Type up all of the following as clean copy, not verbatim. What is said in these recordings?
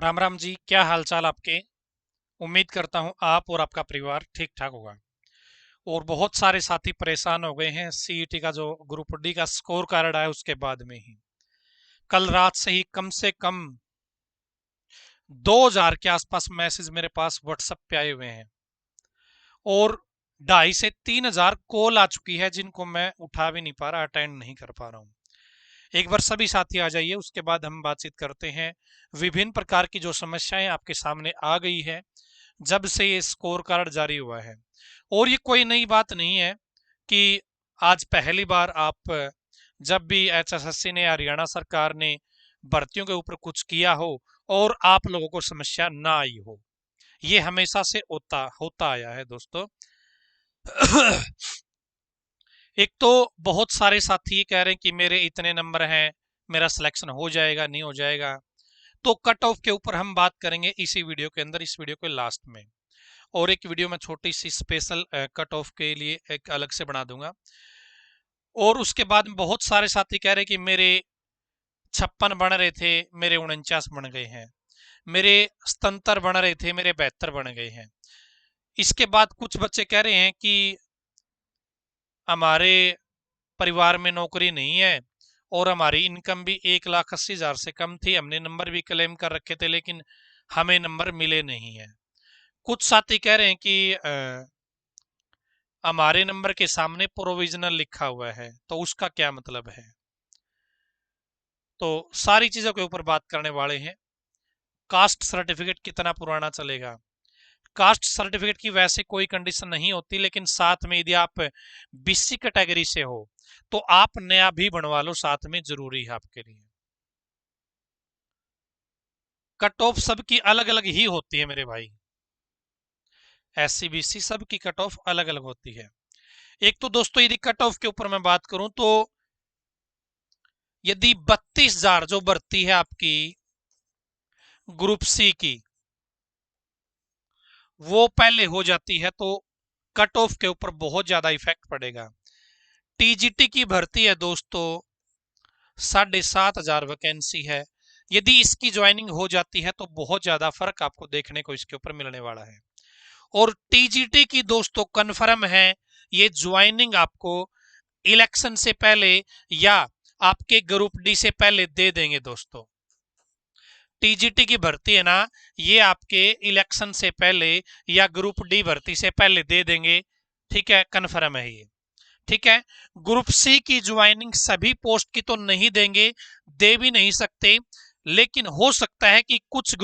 राम राम जी, क्या हाल चाल आपके। उम्मीद करता हूं आप और आपका परिवार ठीक ठाक होगा। और बहुत सारे साथी परेशान हो गए हैं सीईटी का जो ग्रुप डी का स्कोर कार्ड आया उसके बाद में ही। कल रात से ही कम से कम 2000 के आसपास मैसेज मेरे पास व्हाट्सएप पे आए हुए हैं और 2500 से 3000 कॉल आ चुकी है जिनको मैं उठा भी नहीं पा रहा, अटेंड नहीं कर पा रहा हूँ। एक बार सभी साथी आ जाइए, उसके बाद हम बातचीत करते हैं। विभिन्न प्रकार की जो समस्याएं आपके सामने आ गई है जब से ये स्कोर कार्ड जारी हुआ है। और ये कोई नई बात नहीं है कि आज पहली बार आप जब भी एचएसएससी ने, हरियाणा सरकार ने भर्तियों के ऊपर कुछ किया हो और आप लोगों को समस्या ना आई हो। ये हमेशा से होता होता आया है दोस्तों। एक तो बहुत सारे साथी कह रहे हैं कि मेरे इतने नंबर हैं, मेरा सिलेक्शन हो जाएगा नहीं हो जाएगा। तो कट ऑफ के ऊपर हम बात करेंगे इसी वीडियो के अंदर, इस वीडियो के लास्ट में। और एक वीडियो में छोटी सी स्पेशल कट ऑफ के लिए एक अलग से बना दूंगा। और उसके बाद में बहुत सारे साथी कह रहे हैं कि मेरे 56 बन रहे थे, मेरे 49 बन गए हैं। मेरे 77 बन रहे थे, मेरे 72 बन गए हैं। इसके बाद कुछ बच्चे कह रहे हैं कि हमारे परिवार में नौकरी नहीं है और हमारी इनकम भी 1,80,000 से कम थी, हमने नंबर भी क्लेम कर रखे थे लेकिन हमें नंबर मिले नहीं है। कुछ साथी कह रहे हैं कि हमारे नंबर के सामने प्रोविजनल लिखा हुआ है, तो उसका क्या मतलब है। तो सारी चीजों के ऊपर बात करने वाले हैं। कास्ट सर्टिफिकेट कितना पुराना चलेगा। कास्ट सर्टिफिकेट की वैसे कोई कंडीशन नहीं होती, लेकिन साथ में यदि आप बीसी कैटेगरी से हो तो आप नया भी बनवा लो, साथ में जरूरी है आपके लिए। कट ऑफ सबकी अलग अलग ही होती है मेरे भाई। एससी बीसी सबकी कट ऑफ अलग अलग होती है। एक तो दोस्तों यदि कट ऑफ के ऊपर मैं बात करूं तो यदि 32,000 जो भर्ती है आपकी ग्रुप सी की, वो पहले हो जाती है तो कट ऑफ के ऊपर बहुत ज्यादा इफेक्ट पड़ेगा। टीजीटी की भर्ती है दोस्तों, 7,500 वैकेंसी है। यदि इसकी ज्वाइनिंग हो जाती है तो बहुत ज्यादा फर्क आपको देखने को इसके ऊपर मिलने वाला है। और टीजीटी की दोस्तों कंफर्म है ये ज्वाइनिंग आपको इलेक्शन से पहले या आपके ग्रुप डी से पहले दे देंगे दोस्तों। टीजीटी की भर्ती है ना, ये आपके इलेक्शन से पहले या ग्रुप डी भर्ती से पहले दे देंगे। ठीक है, कन्फर्म है ये। ठीक है। ग्रुप सी की ज्वाइनिंग सभी पोस्ट की तो नहीं देंगे, दे भी नहीं सकते, लेकिन हो सकता है कि कुछ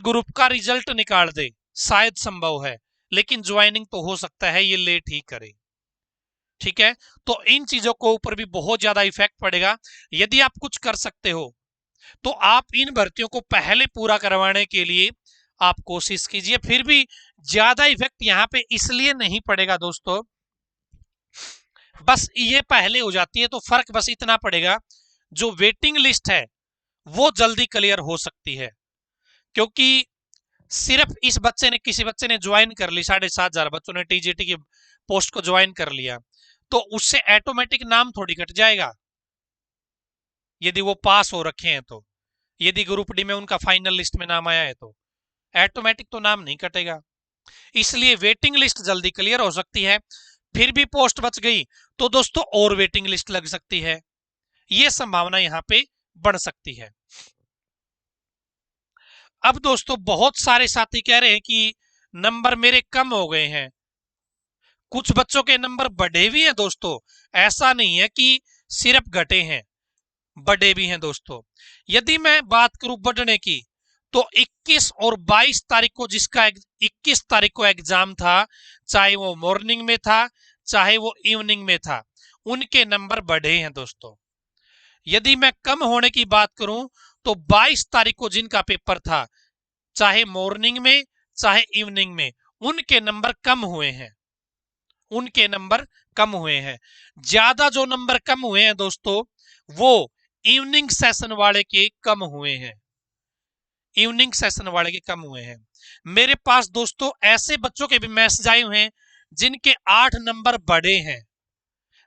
ग्रुप का रिजल्ट निकाल दे, शायद संभव है। लेकिन ज्वाइनिंग तो हो सकता है ये लेट ही करे। ठीक है। तो इन चीजों को ऊपर भी बहुत ज्यादा इफेक्ट पड़ेगा। यदि आप कुछ कर सकते हो तो आप इन भर्तियों को पहले पूरा करवाने के लिए आप कोशिश कीजिए। फिर भी ज्यादा इफेक्ट यहां पे इसलिए नहीं पड़ेगा दोस्तों, बस ये पहले हो जाती है तो फर्क बस इतना पड़ेगा, जो वेटिंग लिस्ट है वो जल्दी क्लियर हो सकती है। क्योंकि सिर्फ इस बच्चे ने, किसी बच्चे ने ज्वाइन कर ली, 7,500 बच्चों ने टीजीटी की पोस्ट को ज्वाइन कर लिया, तो उससे ऑटोमेटिक नाम थोड़ी कट जाएगा यदि वो पास हो रखे हैं तो। यदि ग्रुप डी में उनका फाइनल लिस्ट में नाम आया है तो ऑटोमेटिक तो नाम नहीं कटेगा। इसलिए वेटिंग लिस्ट जल्दी क्लियर हो सकती है। फिर भी पोस्ट बच गई तो दोस्तों और वेटिंग लिस्ट लग सकती है, यह संभावना यहां पे बढ़ सकती है। अब दोस्तों बहुत सारे साथी कह रहे हैं कि नंबर मेरे कम हो गए हैं, कुछ बच्चों के नंबर बढ़े भी हैं दोस्तों। ऐसा नहीं है कि सिर्फ घटे हैं, बढ़े भी हैं दोस्तों। यदि मैं बात करूं बढ़ने की, तो 21 और 22 तारीख को, जिसका 21 तारीख को एग्जाम था, चाहे वो मॉर्निंग में था चाहे वो इवनिंग में था, उनके नंबर बढ़े हैं दोस्तों। यदि मैं कम होने की बात करूं तो 22 तारीख को जिनका पेपर था, चाहे मॉर्निंग में चाहे इवनिंग में, उनके नंबर कम हुए हैं, उनके नंबर कम हुए हैं। ज्यादा जो नंबर कम हुए हैं दोस्तों वो इवनिंग सेशन वाले के कम हुए हैं, इवनिंग सेशन वाले के कम हुए हैं। मेरे पास दोस्तों ऐसे बच्चों के भी मैसेज आए हुए हैं जिनके 8 नंबर बढ़े हैं,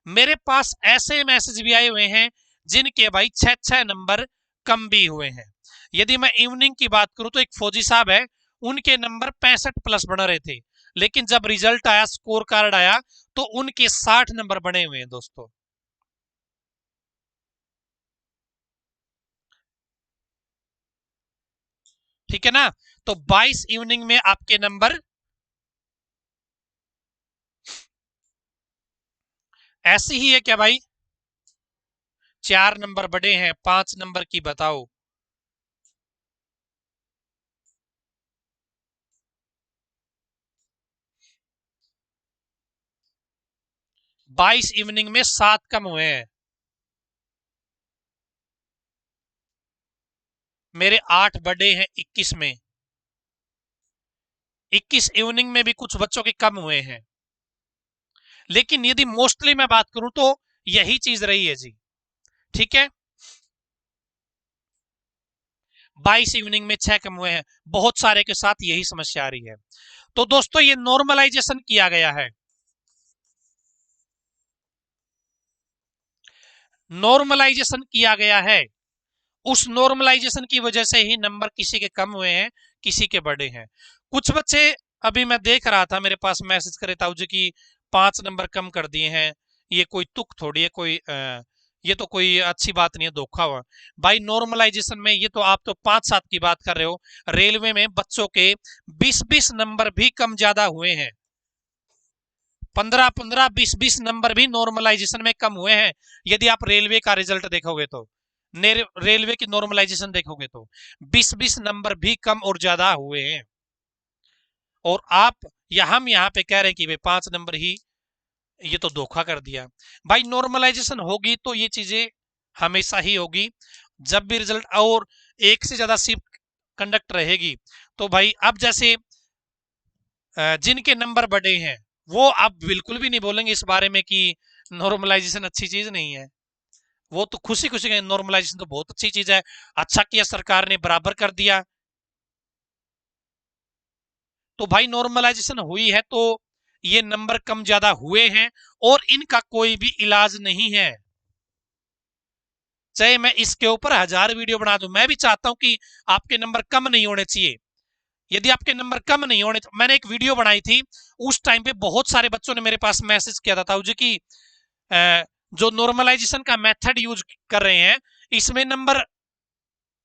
मेरे पास ऐसे मैसेज भी आए हुए हैं जिनके भाई 6-6 नंबर कम भी हुए हैं। यदि मैं इवनिंग की बात करूं तो एक फौजी साहब है, उनके नंबर 65 प्लस बना रहे थे, लेकिन जब रिजल्ट आया, स्कोर कार्ड आया, तो उनके 60 नंबर बने हुए हैं दोस्तों। ठीक है ना? तो 22 इवनिंग में आपके नंबर ऐसी ही है क्या भाई? 4 नंबर बड़े हैं, 5 नंबर की बताओ। 22 इवनिंग में 7 कम हुए हैं। मेरे 8 बड़े हैं 21 में। 21 इवनिंग में भी कुछ बच्चों के कम हुए हैं, लेकिन यदि मोस्टली मैं बात करूं तो यही चीज रही है जी। ठीक है, 22 इवनिंग में 6 कम हुए हैं, बहुत सारे के साथ यही समस्या आ रही है। तो दोस्तों ये नॉर्मलाइजेशन किया गया है, नॉर्मलाइजेशन किया गया है। उस नॉर्मलाइजेशन की वजह से ही नंबर किसी के कम हुए हैं, किसी के बढ़े हैं। कुछ बच्चे, अभी मैं देख रहा था, मेरे पास मैसेज करे ताऊ जी की 5 नंबर कम कर दिए हैं, ये कोई तुक थोड़ी है, कोई ये तो कोई अच्छी बात नहीं है, धोखा हुआ भाई। नॉर्मलाइजेशन में ये तो आप तो 5-7 की बात कर रहे हो, रेलवे में बच्चों के 20-20 नंबर भी कम ज्यादा हुए हैं। 15-15, 20-20 नंबर भी नॉर्मलाइजेशन में कम हुए हैं। यदि आप रेलवे का रिजल्ट देखोगे तो, रेलवे की नॉर्मलाइजेशन देखोगे तो 20-20 नंबर भी कम और ज्यादा हुए हैं। और आप या हम यहाँ पे कह रहे हैं कि भाई 5 नंबर ही, ये तो धोखा कर दिया भाई। नॉर्मलाइजेशन होगी तो ये चीजें हमेशा ही होगी। जब भी रिजल्ट और एक से ज्यादा शिफ्ट कंडक्ट रहेगी, तो भाई अब जैसे जिनके नंबर बढ़े हैं, वो आप बिल्कुल भी नहीं बोलेंगे इस बारे में कि नॉर्मलाइजेशन अच्छी चीज नहीं है। वो तो खुशी खुशी का नॉर्मलाइजेशन तो बहुत अच्छी चीज है, अच्छा किया सरकार ने, बराबर कर दिया। तो भाई नॉर्मलाइजेशन हुई है तो ये नंबर कम ज्यादा हुए हैं, और इनका कोई भी इलाज नहीं है। चाहे मैं इसके ऊपर 1000 वीडियो बना दूं, मैं भी चाहता हूं कि आपके नंबर कम नहीं होने चाहिए। यदि आपके नंबर कम नहीं होने, मैंने एक वीडियो बनाई थी, उस टाइम पे बहुत सारे बच्चों ने मेरे पास मैसेज किया था जी कि जो नॉर्मलाइजेशन का मेथड यूज कर रहे हैं, इसमें नंबर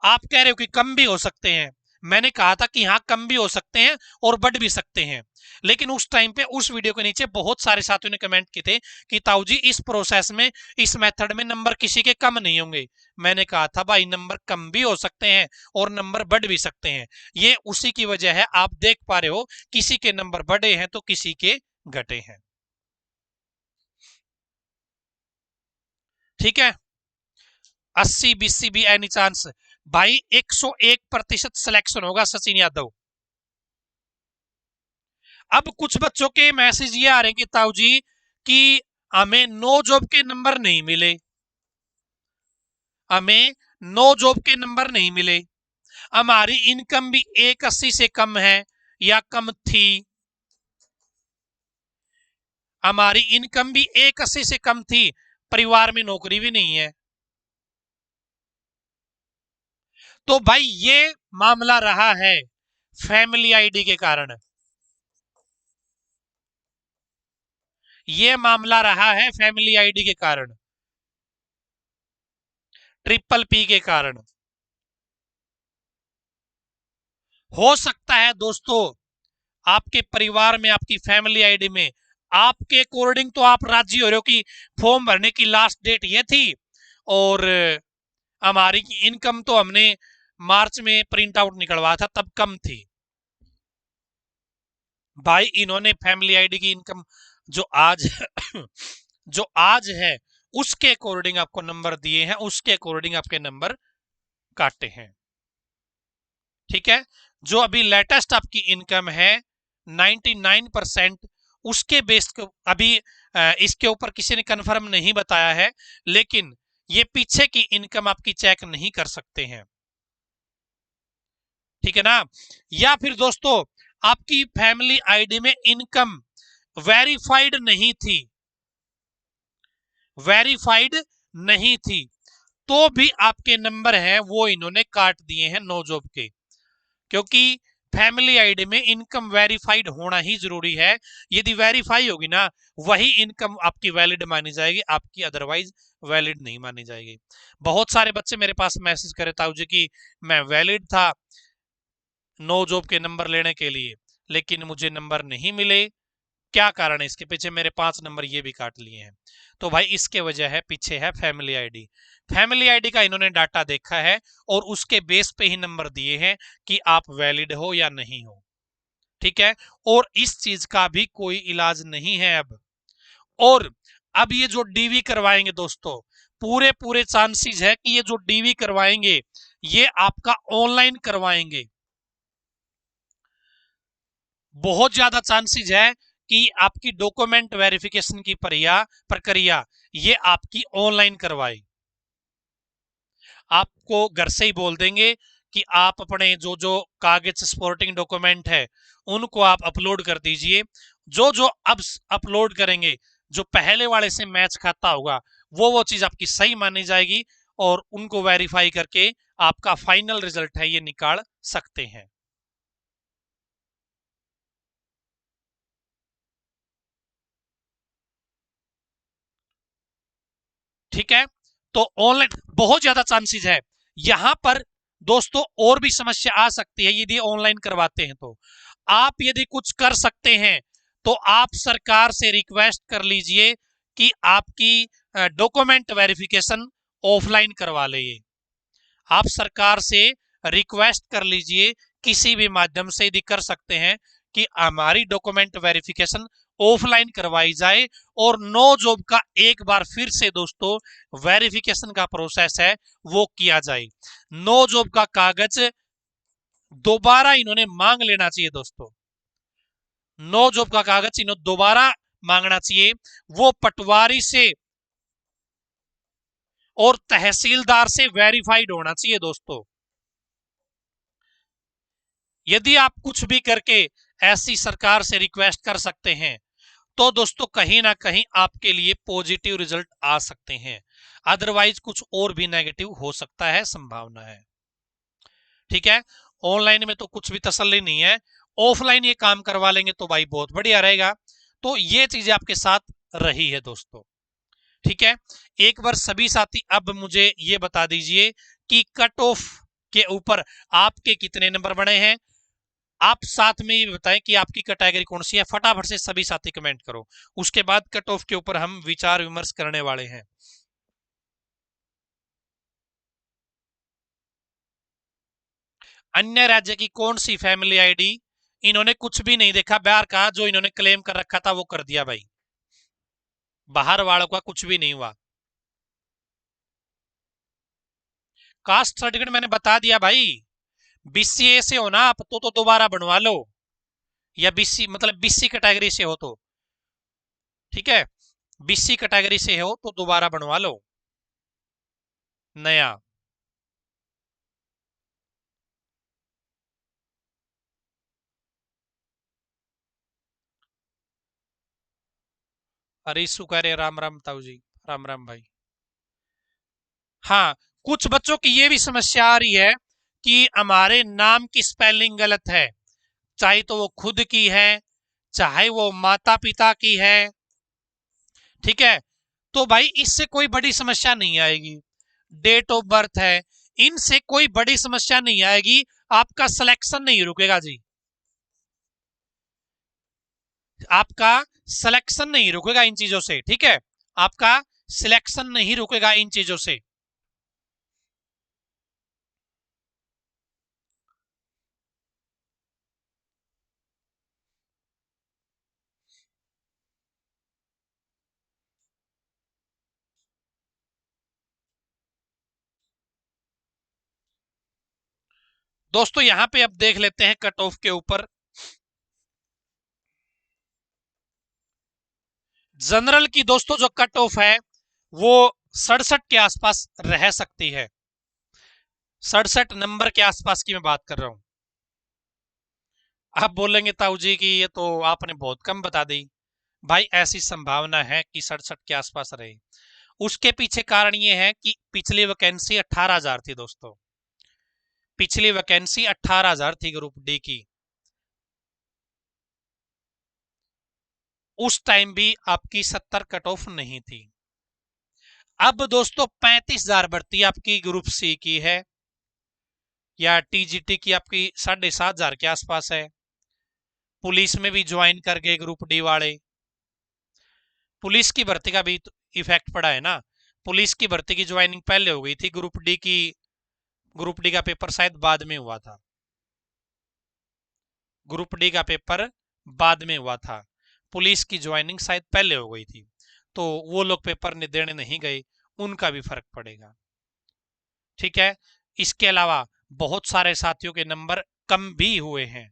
आप कह रहे हो कि कम भी हो सकते हैं। मैंने कहा था कि हाँ, कम भी हो सकते हैं और बढ़ भी सकते हैं, लेकिन उस टाइम पे उस वीडियो के नीचे बहुत सारे साथियों ने कमेंट किए थे कि ताऊ जी इस प्रोसेस में, इस मेथड में नंबर किसी के कम नहीं होंगे। मैंने कहा था भाई नंबर कम भी हो सकते हैं और नंबर बढ़ भी सकते हैं। ये उसी की वजह है, आप देख पा रहे हो किसी के नंबर बढ़े हैं तो किसी के घटे हैं। ठीक है, 80 BC भी एनी चांस? भाई 101% सिलेक्शन होगा सचिन यादव। अब कुछ बच्चों के मैसेज ये आ रहे हैं कि ताऊ जी कि हमें नो जॉब के नंबर नहीं मिले, हमें नो जॉब के नंबर नहीं मिले, हमारी इनकम भी 180 से कम है या कम थी, हमारी इनकम भी 180 से कम थी, परिवार में नौकरी भी नहीं है। तो भाई ये मामला रहा है फैमिली आईडी के कारण, ये मामला रहा है फैमिली आईडी के कारण, ट्रिपल पी के कारण। हो सकता है दोस्तों आपके परिवार में, आपकी फैमिली आईडी में, आपके अकॉर्डिंग तो आप राजी हो रहे हो कि फॉर्म भरने की लास्ट डेट ये थी, और हमारी इनकम तो हमने मार्च में प्रिंट आउट निकलवाया था तब कम थी। भाई इन्होंने फैमिली आईडी की इनकम जो आज जो आज है उसके अकॉर्डिंग आपको नंबर दिए हैं, उसके अकॉर्डिंग आपके नंबर काटे हैं। ठीक है, जो अभी लेटेस्ट आपकी इनकम है 99%, उसके बेस अभी इसके ऊपर किसी ने कंफर्म नहीं बताया है, लेकिन ये पीछे की इनकम आपकी चेक नहीं कर सकते हैं। ठीक है ना? या फिर दोस्तों आपकी फैमिली आईडी में इनकम वेरीफाइड नहीं थी, वेरीफाइड नहीं थी, तो भी आपके नंबर हैं वो इन्होंने काट दिए हैं नो जॉब के, क्योंकि फैमिली आईडी में इनकम वेरीफाइड होना ही जरूरी है। यदि वेरीफाई होगी ना, वही इनकम आपकी वैलिड मानी जाएगी, आपकी अदरवाइज वैलिड नहीं मानी जाएगी। बहुत सारे बच्चे मेरे पास मैसेज करे ताऊ जी कि मैं वैलिड था नो जॉब के नंबर लेने के लिए, लेकिन मुझे नंबर नहीं मिले, क्या कारण है इसके पीछे, मेरे 5 नंबर ये भी काट लिए हैं। तो भाई इसके वजह है, पीछे है फैमिली आईडी। फैमिली आईडी का इन्होंने डाटा देखा है और उसके बेस पे ही नंबर दिए हैं कि आप वैलिड हो या नहीं हो। ठीक है, और इस चीज का भी कोई इलाज नहीं है अब। और अब ये जो डीवी करवाएंगे दोस्तों, पूरे पूरे चांसेस है कि ये जो डीवी करवाएंगे ये आपका ऑनलाइन करवाएंगे। बहुत ज्यादा चांसेस है कि आपकी डॉक्यूमेंट वेरिफिकेशन की प्रक्रिया ये आपकी ऑनलाइन करवाए। आपको घर से ही बोल देंगे कि आप अपने जो जो कागज सपोर्टिंग डॉक्यूमेंट है उनको आप अपलोड कर दीजिए। जो जो अब अपलोड करेंगे, जो पहले वाले से मैच खाता होगा, वो चीज आपकी सही मानी जाएगी और उनको वेरीफाई करके आपका फाइनल रिजल्ट है ये निकाल सकते हैं। ठीक है, तो ऑनलाइन बहुत ज्यादा चांसेस है। यहां पर दोस्तों और भी समस्या आ सकती है यदि ऑनलाइन करवाते हैं तो। आप यदि कुछ कर सकते हैं तो आप सरकार से रिक्वेस्ट कर लीजिए कि आपकी डॉक्यूमेंट वेरिफिकेशन ऑफलाइन करवा ले। आप सरकार से रिक्वेस्ट कर लीजिए, किसी भी माध्यम से यदि कर सकते हैं कि हमारी डॉक्यूमेंट वेरिफिकेशन ऑफलाइन करवाई जाए। और नो जॉब का एक बार फिर से दोस्तों वेरिफिकेशन का प्रोसेस है वो किया जाए। नो जॉब का कागज दोबारा इन्होंने मांग लेना चाहिए दोस्तों। नो जॉब का कागज इन्होंने दोबारा मांगना चाहिए, वो पटवारी से और तहसीलदार से वेरीफाइड होना चाहिए दोस्तों। यदि आप कुछ भी करके ऐसी सरकार से रिक्वेस्ट कर सकते हैं तो दोस्तों कहीं ना कहीं आपके लिए पॉजिटिव रिजल्ट आ सकते हैं, अदरवाइज कुछ और भी नेगेटिव हो सकता है, संभावना है। ठीक है, ऑनलाइन में तो कुछ भी तसल्ली नहीं है, ऑफलाइन ये काम करवा लेंगे तो भाई बहुत बढ़िया रहेगा। तो ये चीजें आपके साथ रही है दोस्तों। ठीक है, एक बार सभी साथी अब मुझे ये बता दीजिए कि कट ऑफ के ऊपर आपके कितने नंबर बने हैं। आप साथ में ये बताएं कि आपकी कैटेगरी कौन सी है, फटाफट से सभी साथी कमेंट करो। उसके बाद कट ऑफ के ऊपर हम विचार विमर्श करने वाले हैं। अन्य राज्य की कौन सी फैमिली आईडी, इन्होंने कुछ भी नहीं देखा, बाहर का जो इन्होंने क्लेम कर रखा था वो कर दिया भाई, बाहर वालों का कुछ भी नहीं हुआ। कास्ट सर्टिफिकेट मैंने बता दिया भाई, बीसीए से हो ना आप तो दोबारा बनवा लो, या बीसी मतलब बीसी कैटेगरी से हो तो। ठीक है, बीसी कैटेगरी से हो तो दोबारा बनवा लो नया। अरे सुकारे राम राम ताऊ जी, राम राम भाई। हाँ, कुछ बच्चों की ये भी समस्या आ रही है कि हमारे नाम की स्पेलिंग गलत है, चाहे तो वो खुद की है चाहे वो माता पिता की है। ठीक है, तो भाई इससे कोई बड़ी समस्या नहीं आएगी, डेट ऑफ बर्थ है, इनसे कोई बड़ी समस्या नहीं आएगी, आपका सिलेक्शन नहीं रुकेगा जी, आपका सिलेक्शन नहीं रुकेगा इन चीजों से। ठीक है, आपका सिलेक्शन नहीं रुकेगा इन चीजों से। दोस्तों यहां पे अब देख लेते हैं कट ऑफ के ऊपर। जनरल की दोस्तों जो कट ऑफ है वो 67 के आसपास रह सकती है, 67 नंबर के आसपास की मैं बात कर रहा हूं। आप बोलेंगे ताऊ जी की ये तो आपने बहुत कम बता दी। भाई ऐसी संभावना है कि 67 के आसपास रहे, उसके पीछे कारण ये है कि पिछली वैकेंसी 18,000 थी दोस्तों, पिछली वैकेंसी 18,000 थी ग्रुप डी की। उस टाइम भी आपकी 70 कट ऑफ नहीं थी। अब दोस्तों 35,000 भर्ती आपकी ग्रुप सी की है, या टीजीटी की आपकी 7,500 के आसपास है। पुलिस में भी ज्वाइन कर गए ग्रुप डी वाले। पुलिस की भर्ती का भी इफेक्ट पड़ा है ना, पुलिस की भर्ती की ज्वाइनिंग पहले हो गई थी, ग्रुप डी की, ग्रुप डी का पेपर शायद बाद में हुआ था, ग्रुप डी का पेपर बाद में हुआ था, पुलिस की ज्वाइनिंग शायद पहले हो गई थी, तो वो लोग पेपर देने नहीं गए, उनका भी फर्क पड़ेगा। ठीक है, इसके अलावा बहुत सारे साथियों के नंबर कम भी हुए हैं,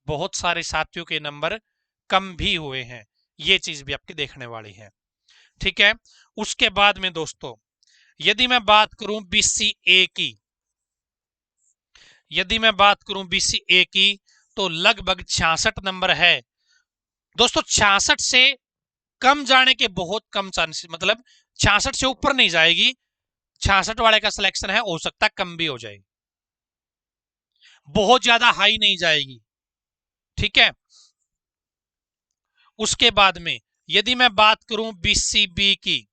बहुत सारे साथियों के नंबर कम भी हुए हैं, ये चीज भी आपकी देखने वाली है। ठीक है, उसके बाद में दोस्तों यदि मैं बात करूं बीसीए की, यदि मैं बात करूं बीसीए की, तो लगभग 66 नंबर है दोस्तों। 66 से कम जाने के बहुत कम चांसेस, मतलब 66 से ऊपर नहीं जाएगी, 66 वाले का सिलेक्शन है, हो सकता है कम भी हो जाए, बहुत ज्यादा हाई नहीं जाएगी। ठीक है, उसके बाद में यदि मैं बात करूं बीसीबी की,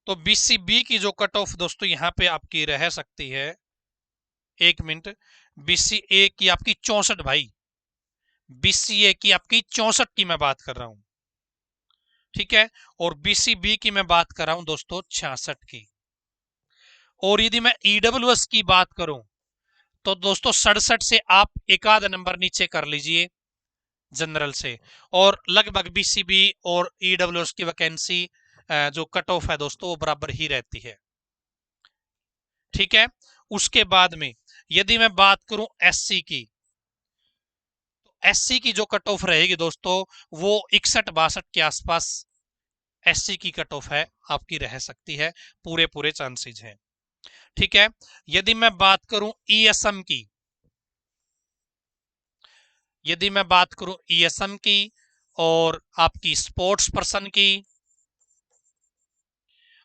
तो बीसीबी की जो कट ऑफ दोस्तों यहां पे आपकी रह सकती है, 1 मिनट, बीसीए की आपकी 64 भाई, बीसीए की आपकी 64 की मैं बात कर रहा हूं। ठीक है, और बीसीबी की मैं बात कर रहा हूं दोस्तों 66 की। और यदि मैं ईडब्ल्यूएस की बात करूं, तो दोस्तों 67 से आप एक आध नंबर नीचे कर लीजिए जनरल से, और लगभग बीसीबी और ईडब्ल्यूएस की वैकेंसी जो कट ऑफ है दोस्तों वो बराबर ही रहती है। ठीक है, उसके बाद में यदि मैं बात करूं एससी की, तो एससी की जो कट ऑफ रहेगी दोस्तों वो 61-62 के आसपास एससी की कट ऑफ है, आपकी रह सकती है, पूरे पूरे चांसेस हैं। ठीक है, यदि मैं बात करूं ईएसएम की, यदि मैं बात करूं ईएसएम की और आपकी स्पोर्ट्स पर्सन की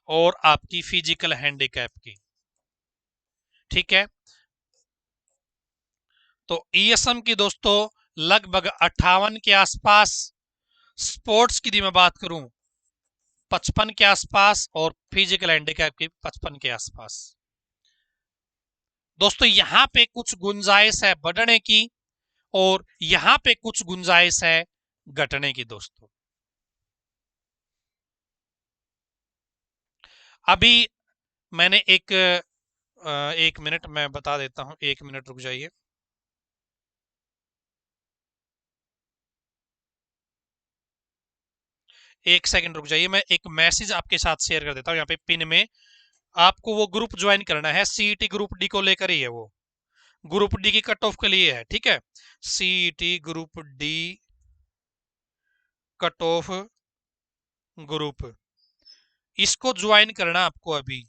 और आपकी फिजिकल हैंडीकैप की, ठीक है, तो ईएसएम की दोस्तों लगभग 58 के आसपास, स्पोर्ट्स की मैं बात करूं 55 के आसपास, और फिजिकल हैंडीकैप की 55 के आसपास। दोस्तों यहां पे कुछ गुंजाइश है बढ़ने की और यहां पे कुछ गुंजाइश है घटने की दोस्तों। अभी मैंने 1 मिनट मैं बता देता हूं, 1 मिनट रुक जाइए। एक सेकंड रुक जाइए, मैं एक मैसेज आपके साथ शेयर कर देता हूं, यहाँ पे पिन में आपको वो ग्रुप ज्वाइन करना है, सीईटी ग्रुप डी को लेकर ही है, वो ग्रुप डी की कट ऑफ के लिए है। ठीक है, CET group D cut off group, इसको ज्वाइन करना आपको अभी,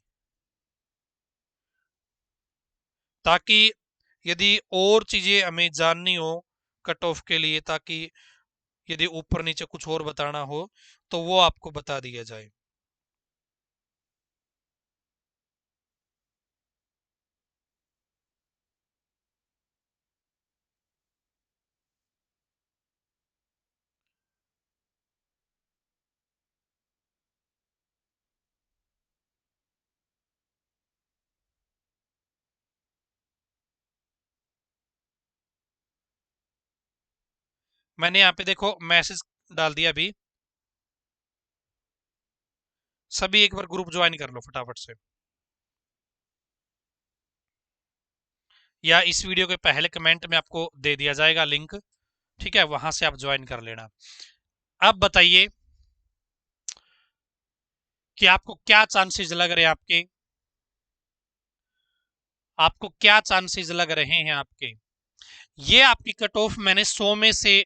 ताकि यदि और चीजें हमें जाननी हो कट ऑफ के लिए, ताकि यदि ऊपर नीचे कुछ और बताना हो तो वो आपको बता दिया जाए। मैंने यहाँ पे देखो मैसेज डाल दिया अभी, सभी एक बार ग्रुप ज्वाइन कर लो फटाफट से, या इस वीडियो के पहले कमेंट में आपको दे दिया जाएगा लिंक। ठीक है, वहां से आप ज्वाइन कर लेना। अब बताइए कि आपको क्या चांसेस लग रहे हैं, आपको क्या चांसेस लग रहे हैं आपके। ये आपकी कट ऑफ मैंने 100 में से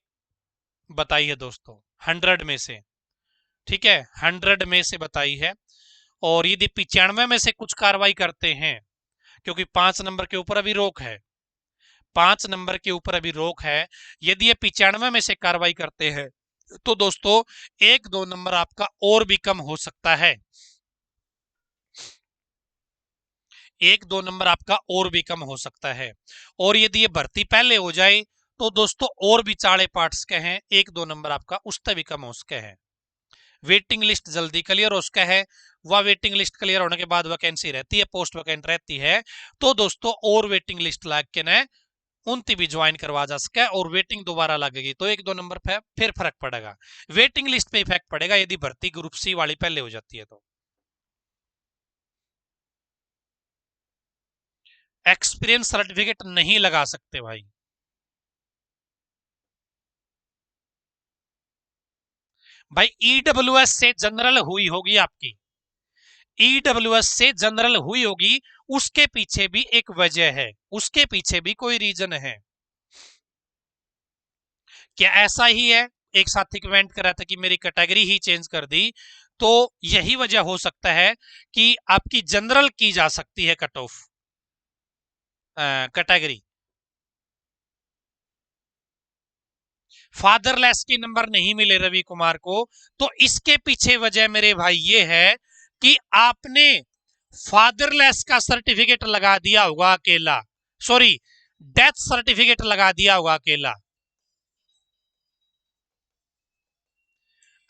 बताई है दोस्तों, 100 में से। ठीक है, 100 में से बताई है, और यदि 95 में से कुछ कार्रवाई करते हैं, क्योंकि 5 नंबर के ऊपर अभी रोक है, 5 नंबर के ऊपर अभी रोक है, यदि ये 95 में से कार्रवाई करते हैं तो दोस्तों 1-2 नंबर आपका और भी कम हो सकता है, 1-2 नंबर आपका और भी कम हो सकता है। और यदि ये भर्ती पहले हो जाए तो दोस्तों और भी चाड़े पार्ट्स के हैं, 1-2 नंबर आपका उससे भी कम हो सके हैं। वेटिंग लिस्ट जल्दी क्लियर हो सका है, वह वेटिंग लिस्ट क्लियर होने के बाद वैकेंसी रहती है, पोस्ट वैकेंट रहती है, तो दोस्तों और वेटिंग लिस्ट लग के न उनती भी ज्वाइन करवा जा सके और वेटिंग दोबारा लगेगी तो 1-2 नंबर पे फिर फर्क पड़ेगा, वेटिंग लिस्ट पे इफेक्ट पड़ेगा यदि भर्ती ग्रुप सी वाली पहले हो जाती है तो। एक्सपीरियंस सर्टिफिकेट नहीं लगा सकते भाई, भाई ईडब्ल्यूएस से जनरल हुई होगी आपकी, ईडब्ल्यूएस से जनरल हुई होगी, उसके पीछे भी एक वजह है, उसके पीछे भी कोई रीजन है। क्या ऐसा ही है, एक साथी कमेंट कर रहा था कि मेरी कैटेगरी ही चेंज कर दी, तो यही वजह हो सकता है कि आपकी जनरल की जा सकती है कट ऑफ कैटेगरी। फादरलेस के नंबर नहीं मिले रवि कुमार को, तो इसके पीछे वजह मेरे भाई ये है कि आपने फादरलेस का सर्टिफिकेट लगा दिया होगा अकेला, सॉरी डेथ सर्टिफिकेट लगा दिया होगा अकेला,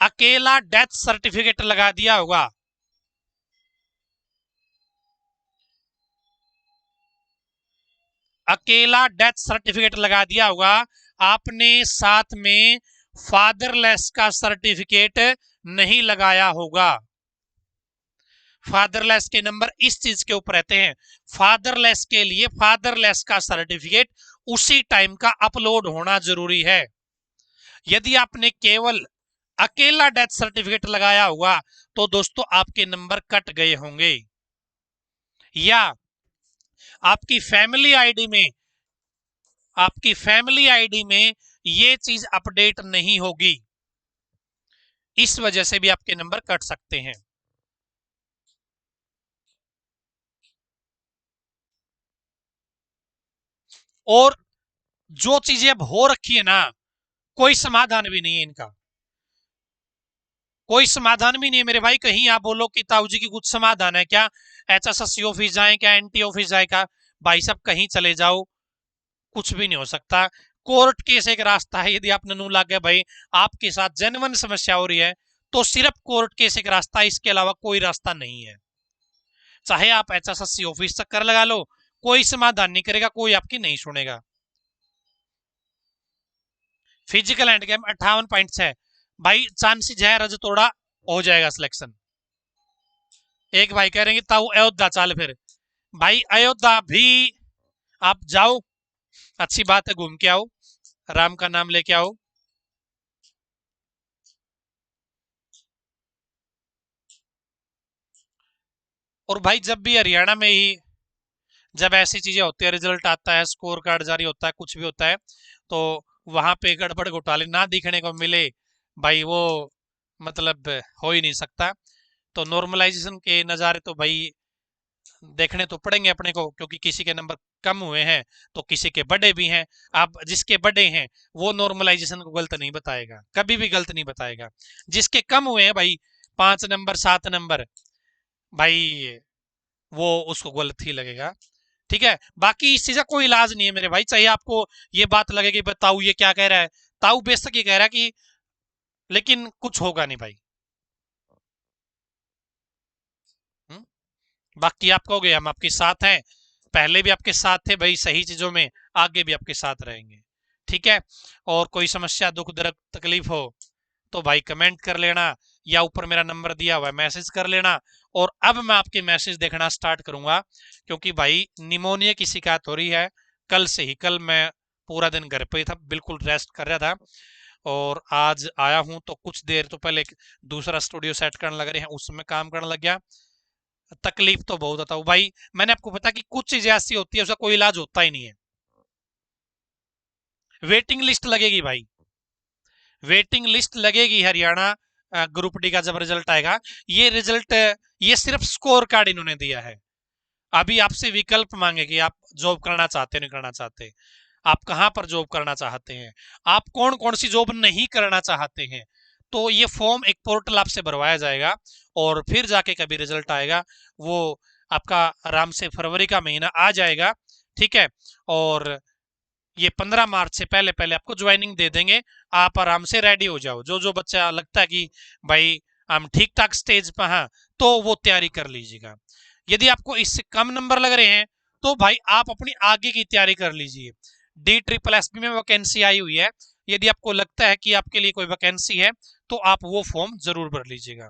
अकेला डेथ सर्टिफिकेट लगा दिया होगा, अकेला डेथ सर्टिफिकेट लगा दिया होगा आपने, साथ में फादरलेस का सर्टिफिकेट नहीं लगाया होगा। फादरलेस के नंबर इस चीज के ऊपर रहते हैं, फादरलेस के लिए फादरलेस का सर्टिफिकेट उसी टाइम का अपलोड होना जरूरी है। यदि आपने केवल अकेला डेथ सर्टिफिकेट लगाया हुआ तो दोस्तों आपके नंबर कट गए होंगे, या आपकी फैमिली आईडी में, आपकी फैमिली आईडी में ये चीज अपडेट नहीं होगी, इस वजह से भी आपके नंबर कट सकते हैं। और जो चीजें अब हो रखी है ना, कोई समाधान भी नहीं है इनका, कोई समाधान भी नहीं है मेरे भाई। कहीं आप बोलो कि ताऊ जी की कुछ समाधान है क्या, एचएसएससी ऑफिस जाए क्या, एनटी ऑफिस जाए क्या, भाई साहब कहीं चले जाओ कुछ भी नहीं हो सकता। कोर्ट केस एक रास्ता है, यदि आप ननू लाग गया भाई आपके साथ जेन्युइन समस्या हो रही है तो सिर्फ कोर्ट केस एक रास्ता, इसके अलावा कोई रास्ता नहीं है। चाहे आप एचएसएससी ऑफिस चक्कर लगा लो, कोई समाधान नहीं करेगा, कोई आपकी नहीं सुनेगा। फिजिकल एंड गेम 58.6 भाई, चांसेस है रज तोड़ा हो जाएगा सिलेक्शन। एक भाई कह रहे हैं कि ताऊ अयोध्या चाल फिर, भाई अयोध्या भी आप जाओ, अच्छी बात है, घूम के आओ, राम का नाम लेके आओ। और भाई जब भी हरियाणा में ही जब ऐसी चीजें होती है, रिजल्ट आता है, स्कोर कार्ड जारी होता है, कुछ भी होता है, तो वहां पे गड़बड़ घोटाले ना दिखने को मिले भाई, वो मतलब हो ही नहीं सकता। तो नॉर्मलाइजेशन के नज़ारे तो भाई देखने तो पड़ेंगे अपने को, क्योंकि किसी के नंबर कम हुए हैं तो किसी के बड़े भी हैं। आप जिसके बड़े हैं वो नॉर्मलाइजेशन को गलत नहीं बताएगा, कभी भी गलत नहीं बताएगा। जिसके कम हुए हैं भाई 5 नंबर 7 नंबर, भाई वो उसको गलत ही लगेगा। ठीक है, बाकी इस चीज का कोई इलाज नहीं है मेरे भाई, चाहिए आपको ये बात लगे कि ताऊ ये क्या कह रहा है, ताऊ बेशक ये कह रहा है कि, लेकिन कुछ होगा नहीं भाई। हुँ? बाकी आप कहोगे हम आपके साथ हैं, पहले भी आपके साथ थे भाई सही चीजों में, आगे भी आपके साथ रहेंगे। ठीक है, और कोई समस्या दुख दर्द तकलीफ हो तो भाई कमेंट कर लेना, या ऊपर मेरा नंबर दिया हुआ है मैसेज कर लेना। और अब मैं आपके मैसेज देखना स्टार्ट करूंगा, क्योंकि भाई निमोनिया की शिकायत हो रही है कल से ही। कल मैं पूरा दिन घर पे ही था, बिल्कुल रेस्ट कर रहा था, और आज आया हूं तो कुछ देर तो पहले दूसरा स्टूडियो सेट करने लग रहे हैं, उसमें काम करने लग गया। तकलीफ तो बहुत होता है भाई, मैंने आपको पता कि कुछ चीजें ऐसी होती है उसका कोई इलाज होता ही नहीं है। वेटिंग लिस्ट लगेगी भाई, वेटिंग लिस्ट लगेगी हरियाणा ग्रुप डी का जब रिजल्ट आएगा। ये रिजल्ट, ये सिर्फ स्कोर कार्ड इन्होंने दिया है, अभी आपसे विकल्प मांगे कि आप जॉब करना चाहते नहीं करना चाहते। आप कहाँ पर जॉब करना चाहते हैं, आप कौन कौन सी जॉब नहीं करना चाहते हैं। तो ये फॉर्म एक पोर्टल आपसे भरवाया जाएगा और फिर जाके कभी रिजल्ट आएगा, वो आपका आराम से फरवरी का महीना आ जाएगा, ठीक है। और ये 15 मार्च से पहले पहले आपको ज्वाइनिंग दे देंगे, आप आराम से रेडी हो जाओ। जो जो बच्चा लगता है कि भाई हम ठीक ठाक स्टेज पर हैं, तो वो तैयारी कर लीजिएगा। यदि आपको इससे कम नंबर लग रहे हैं तो भाई आप अपनी आगे की तैयारी कर लीजिए। DSSB में वैकेंसी आई हुई है, यदि आपको लगता है कि आपके लिए कोई वैकेंसी है तो आप वो फॉर्म जरूर भर लीजिएगा।